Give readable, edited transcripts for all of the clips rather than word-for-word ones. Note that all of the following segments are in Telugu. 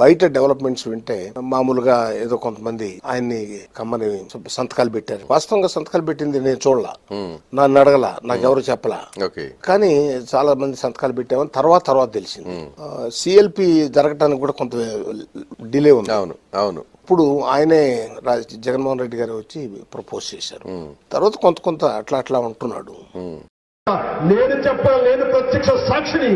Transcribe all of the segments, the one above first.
బయట డెవలప్మెంట్స్ వింటే మామూలుగా ఏదో కొంతమంది ఆయన్ని కమ్మని సంతకాలు పెట్టారు. వాస్తవంగా సంతకాలు పెట్టింది నేను చూడలా, నన్ను అడగల, నాకెవరు చెప్పలా. కానీ చాలా మంది సంతకాలు పెట్టామని తర్వాత తెలిసింది. సిఎల్పి జరగటానికి కూడా కొంత డిలే ఉంది. అవును. ఇప్పుడు ఆయనే జగన్మోహన్ రెడ్డి గారు వచ్చి ప్రపోజ్ చేశారు. తర్వాత కొంత అట్లా ఉంటున్నాడు. నేను చెప్పాను, నేను ప్రత్యక్ష సాక్షిని.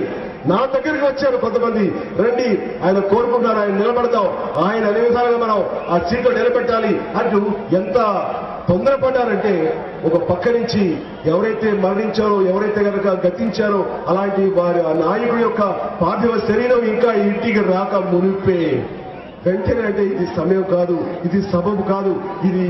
నా దగ్గరికి వచ్చారు కొంతమంది, రండి ఆయన కోరుకుంటారు, ఆయన నిలబడతాం, ఆయన అనే విధాలుగా మనం ఆ సీట్లో నిలబెట్టాలి అంటూ ఎంత తొందరపడ్డారంటే, ఒక పక్క నుంచి ఎవరైతే మరణించారో, ఎవరైతే కనుక గతించారో అలాంటి వారి ఆ నాయకుడి యొక్క పార్థివ శరీరం ఇంకా ఇంటికి రాక మునిపే వెంటనే అంటే ఇది సమయం కాదు, ఇది సబబు కాదు, ఇది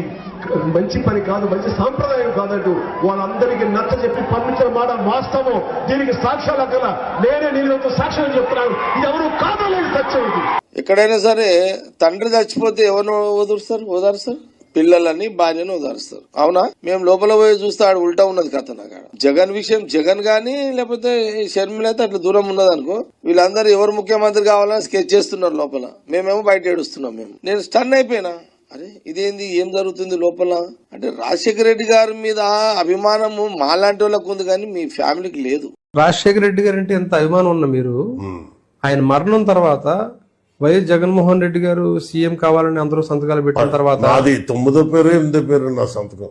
మంచి పని కాదు, మంచి సాంప్రదాయం కాదంటూ వాళ్ళందరికీ నచ్చ చెప్పి పంపించిన మాట వాస్తవం. దీనికి సాక్ష్యాలు అక్కడ నేనే నీళ్ళతో సాక్ష్యం చెప్తున్నాను. ఇది ఎవరు కాదలేదు సత్యం. ఇది ఎక్కడైనా సరే తండ్రి చచ్చిపోతే ఎవరిని ఓదారుస్తారు? పిల్లలని, భార్యను ఓదారుస్తారు. అవునా? మేము లోపల పోయి చూస్తే ఆడ ఉల్టా ఉన్నది కథ. నాకు జగన్ విషయం జగన్ గానీ, లేకపోతే షర్మిల అయితే అట్లా దూరం ఉన్నది అనుకో, వీళ్ళందరూ ఎవరు ముఖ్యమంత్రి కావాలని స్కెచ్ చేస్తున్నారు లోపల, మేమేమో బయట ఏడుస్తున్నాం. నేను స్టన్ అయిపోయినా, అరే ఇదేంది, ఏం జరుగుతుంది లోపల అంటే. రాజశేఖర రెడ్డి గారి మీద అభిమానము మాలాంటి వాళ్ళకు ఉంది కానీ మీ ఫ్యామిలీకి లేదు. రాజశేఖర రెడ్డి గారు అంటే ఎంత అభిమానం ఉన్న మీరు, ఆయన మరణం తర్వాత వైఎస్ జగన్మోహన్ రెడ్డి గారు సీఎం కావాలని అందరూ సంతకాలు పెట్టిన తర్వాత అది 9వ పేరు 8వ పేరు నా సంతకం.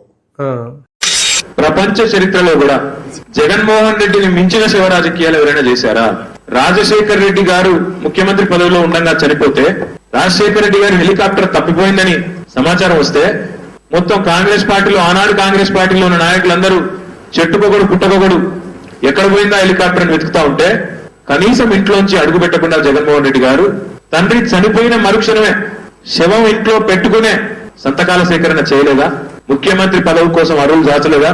ప్రపంచ చరిత్రలో కూడా జగన్మోహన్ రెడ్డిని మించిన శివ రాజకీయాలు ఎవరైనా చేశారా? రాజశేఖర రెడ్డి గారు ముఖ్యమంత్రి పదవిలో ఉండగా చనిపోతే, రాజశేఖర రెడ్డి గారి హెలికాప్టర్ తప్పిపోయిందని సమాచారం వస్తే, మొత్తం కాంగ్రెస్ పార్టీలో, ఆనాడు కాంగ్రెస్ పార్టీలో ఉన్న నాయకులందరూ చెట్టుకొకడు పుట్టకొకడు ఎక్కడ పోయిందా హెలికాప్టర్ అని వెతుకుతా ఉంటే, కనీసం ఇంట్లోంచి అడుగు పెట్టకుండా జగన్మోహన్ రెడ్డి గారు తండ్రి చనిపోయిన మరుక్షణమే శవం ఇంట్లో పెట్టుకునే సంతకాల సేకరణ చేయలేదా? ముఖ్యమంత్రి పదవి కోసం అరువులు దాచలేదా?